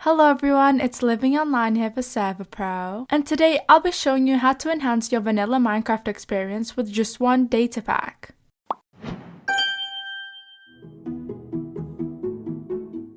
Hello everyone, it's Living Online here for Server.pro, and today I'll be showing you how to enhance your vanilla Minecraft experience with just one data pack.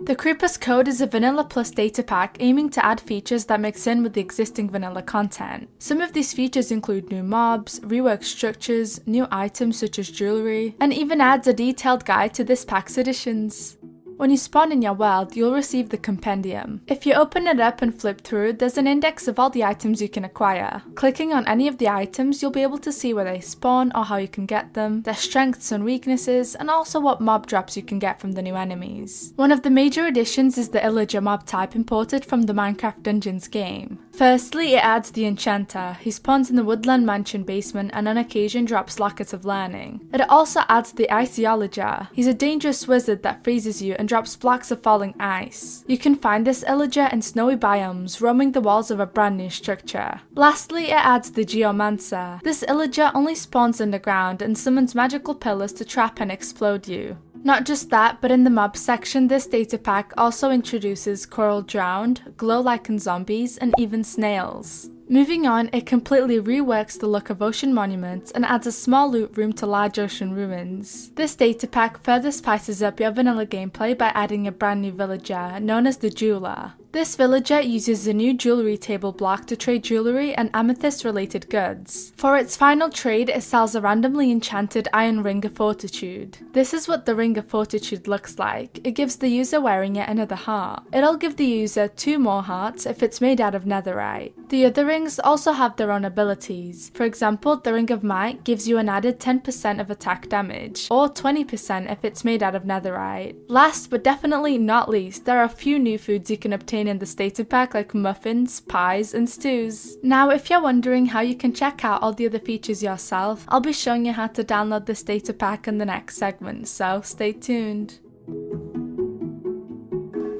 The Creeper's Code is a vanilla plus data pack aiming to add features that mix in with the existing vanilla content. Some of these features include new mobs, reworked structures, new items such as jewelry, and even adds a detailed guide to this pack's additions. When you spawn in your world, you'll receive the compendium. If you open it up and flip through, there's an index of all the items you can acquire. Clicking on any of the items, you'll be able to see where they spawn or how you can get them, their strengths and weaknesses, and also what mob drops you can get from the new enemies. One of the major additions is the illager mob type imported from the Minecraft Dungeons game. Firstly, it adds the enchanter. He spawns in the woodland mansion basement and on occasion drops lockets of learning. It also adds the iceologer. He's a dangerous wizard that freezes you and drops blocks of falling ice. You can find this illager in snowy biomes, roaming the walls of a brand new structure. Lastly, it adds the geomancer. This illager only spawns underground and summons magical pillars to trap and explode you. Not just that, but in the mob section, this data pack also introduces coral drowned, glow-lichened zombies, and even snails. Moving on, it completely reworks the look of ocean monuments and adds a small loot room to large ocean ruins. This data pack further spices up your vanilla gameplay by adding a brand new villager, known as the jeweler. This villager uses a new jewelry table block to trade jewelry and amethyst related goods. For its final trade, it sells a randomly enchanted iron ring of fortitude. This is what the ring of fortitude looks like. It gives the user wearing it another heart. It'll give the user 2 more hearts if it's made out of netherite. The other rings also have their own abilities. For example, the ring of might gives you an added 10% of attack damage, or 20% if it's made out of netherite. Last but definitely not least, there are a few new foods you can obtain in this data pack like muffins, pies, and stews. Now, if you're wondering how you can check out all the other features yourself, I'll be showing you how to download this data pack in the next segment, so stay tuned.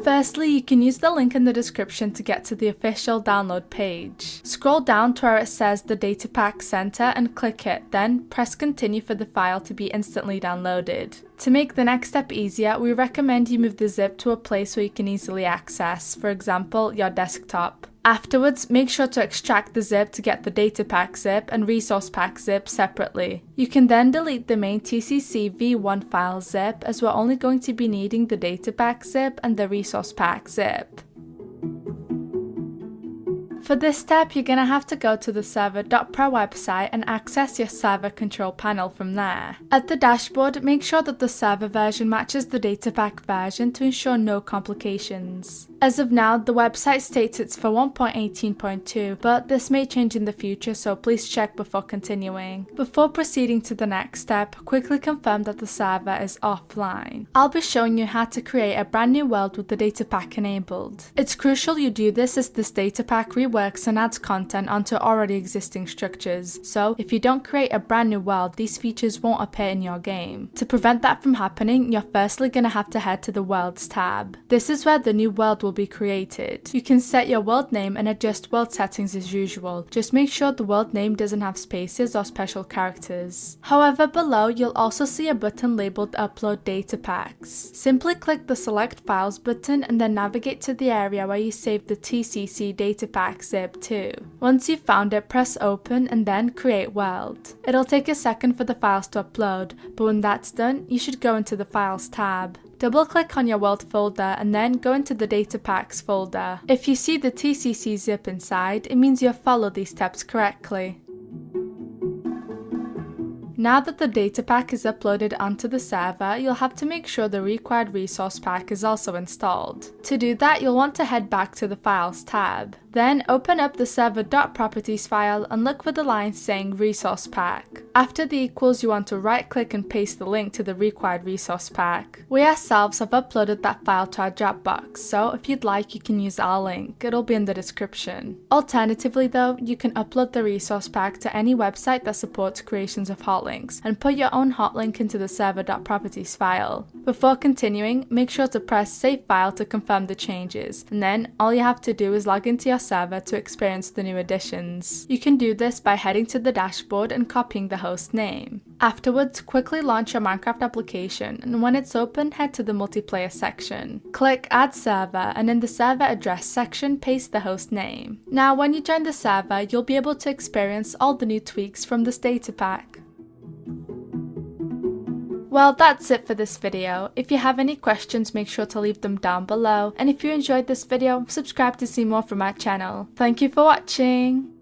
Firstly, you can use the link in the description to get to the official download page. Scroll down to where it says the Datapack Center and click it, then press continue for the file to be instantly downloaded. To make the next step easier, we recommend you move the zip to a place where you can easily access, for example, your desktop. Afterwards, make sure to extract the zip to get the data pack zip and resource pack zip separately. You can then delete the main TCC v1 file zip, as we're only going to be needing the data pack zip and the resource pack zip. For this step, you're going to have to go to the Server.pro website and access your server control panel from there. At the dashboard, make sure that the server version matches the datapack version to ensure no complications. As of now, the website states it's for 1.18.2, but this may change in the future, so please check before continuing. Before proceeding to the next step, quickly confirm that the server is offline. I'll be showing you how to create a brand new world with the datapack enabled. It's crucial you do this as this datapack reworks and adds content onto already existing structures, so if you don't create a brand new world, these features won't appear in your game. To prevent that from happening, you're firstly going to have to head to the Worlds tab. This is where the new world will be created. You can set your world name and adjust world settings as usual. Just make sure the world name doesn't have spaces or special characters. However, below you'll also see a button labeled Upload Data Packs. Simply click the Select Files button and then navigate to the area where you saved the TCC data pack zip to. Once you've found it, press Open and then Create World. It'll take a second for the files to upload, but when that's done, you should go into the Files tab. Double-click on your world folder and then go into the data packs folder. If you see the TCC zip inside, it means you've followed these steps correctly. Now that the data pack is uploaded onto the server, you'll have to make sure the required resource pack is also installed. To do that, you'll want to head back to the Files tab. Then open up the server.properties file and look for the line saying resource pack. After the equals, you want to right click and paste the link to the required resource pack. We ourselves have uploaded that file to our Dropbox, so if you'd like you can use our link, it'll be in the description. Alternatively though, you can upload the resource pack to any website that supports creations of hot links and put your own hot link into the server.properties file. Before continuing, make sure to press Save File to confirm the changes, and then all you have to do is log into your server to experience the new additions. You can do this by heading to the dashboard and copying the host name. Afterwards, quickly launch your Minecraft application, and when it's open, head to the multiplayer section. Click Add Server, and in the server address section, paste the host name. Now when you join the server, you'll be able to experience all the new tweaks from this Datapack. Well, that's it for this video. If you have any questions, make sure to leave them down below, and if you enjoyed this video, subscribe to see more from our channel. Thank you for watching!